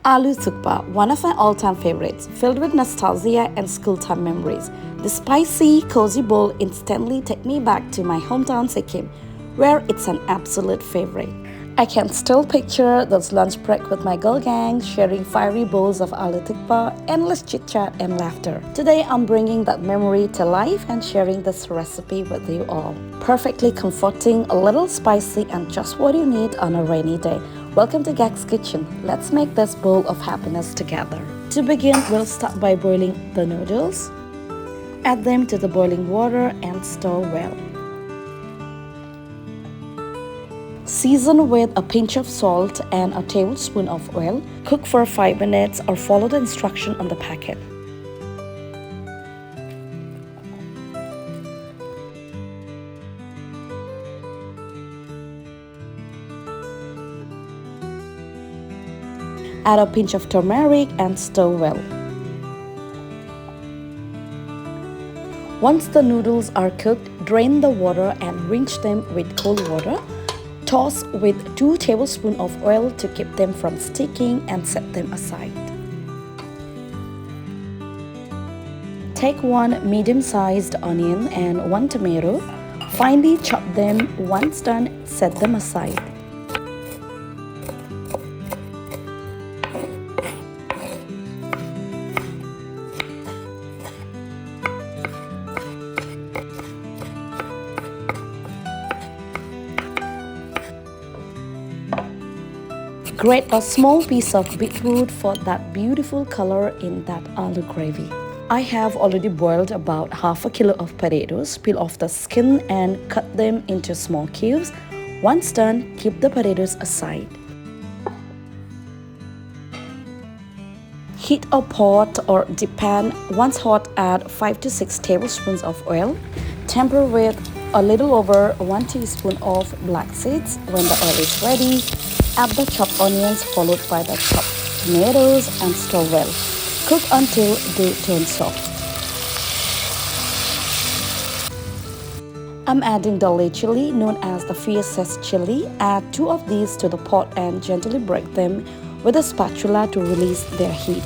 Aloo Thukpa, one of my all-time favorites, filled with nostalgia and school-time memories. The spicy, cozy bowl instantly takes me back to my hometown Sikkim, where it's an absolute favorite. I can still picture those lunch break with my girl gang, sharing fiery bowls of Aloo Thukpa, endless chit-chat and laughter. Today, I'm bringing that memory to life and sharing this recipe with you all. Perfectly comforting, a little spicy, and just what you need on a rainy day. Welcome to Gags Kitchen. Let's make this bowl of happiness together. To begin, we'll start by boiling the noodles. Add them to the boiling water and stir well. Season with a pinch of salt and a tablespoon of oil. Cook for 5 minutes or follow the instruction on the packet. Add a pinch of turmeric and stir well. Once the noodles are cooked, drain the water and rinse them with cold water. Toss with 2 tablespoons of oil to keep them from sticking and set them aside. Take 1 medium-sized onion and 1 tomato. Finely chop them. Once done, set them aside. Grate a small piece of beetroot for that beautiful color in that aloo gravy. I have already boiled about half a kilo of potatoes. Peel off the skin and cut them into small cubes. Once done, keep the potatoes aside. Heat a pot or deep pan. Once hot, add 5 to 6 tablespoons of oil. Temper with a little over 1 teaspoon of black seeds. When the oil is ready, add the chopped onions followed by the chopped tomatoes and stir well. Cook until they turn soft. I'm adding dalle chili, known as the fiercest chili. Add 2 of these to the pot and gently break them with a spatula to release their heat.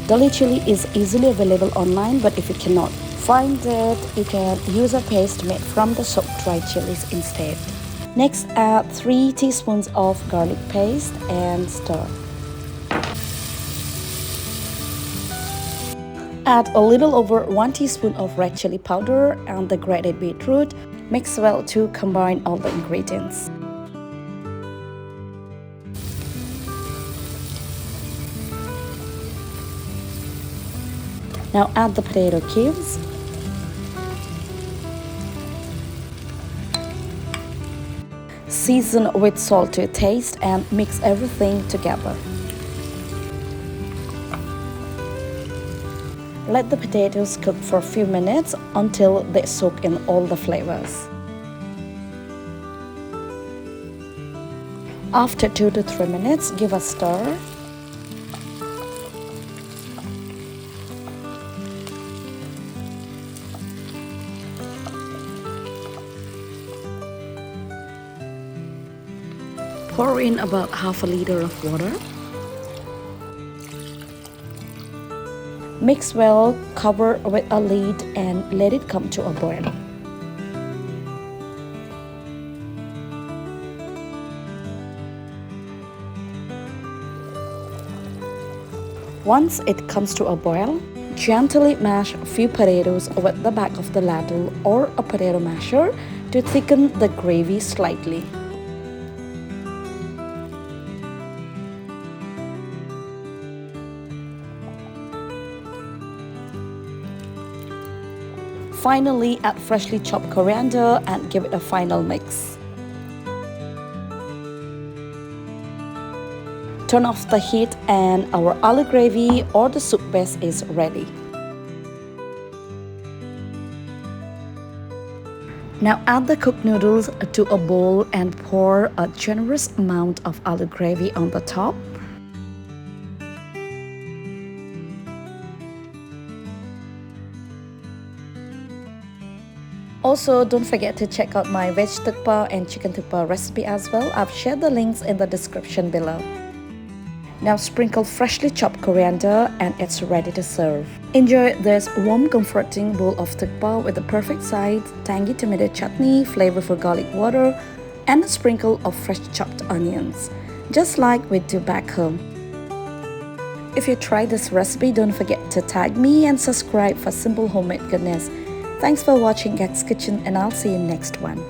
Dalle chili is easily available online, but if you cannot find it, you can use a paste made from the soaked dried chilies instead. Next, add 3 teaspoons of garlic paste and stir. Add a little over 1 teaspoon of red chili powder and the grated beetroot. Mix well to combine all the ingredients. Now add the potato cubes. Season with salt to taste and mix everything together. Let the potatoes cook for a few minutes until they soak in all the flavors. After 2 to 3 minutes, give a stir. Pour in about half a liter of water. Mix well, cover with a lid and let it come to a boil. Once it comes to a boil, gently mash a few potatoes with the back of the ladle or a potato masher to thicken the gravy slightly. Finally, add freshly chopped coriander and give it a final mix. Turn off the heat and our aloo gravy or the soup base is ready. Now add the cooked noodles to a bowl and pour a generous amount of aloo gravy on the top. Also, don't forget to check out my veg thukpa and chicken thukpa recipe as well. I've shared the links in the description below. Now sprinkle freshly chopped coriander and it's ready to serve. Enjoy this warm comforting bowl of thukpa with the perfect sides, tangy tomato chutney, flavorful garlic water, and a sprinkle of fresh chopped onions, just like we do back home. If you try this recipe, don't forget to tag me and subscribe for simple homemade goodness. Thanks for watching Gags Kitchen and I'll see you next one.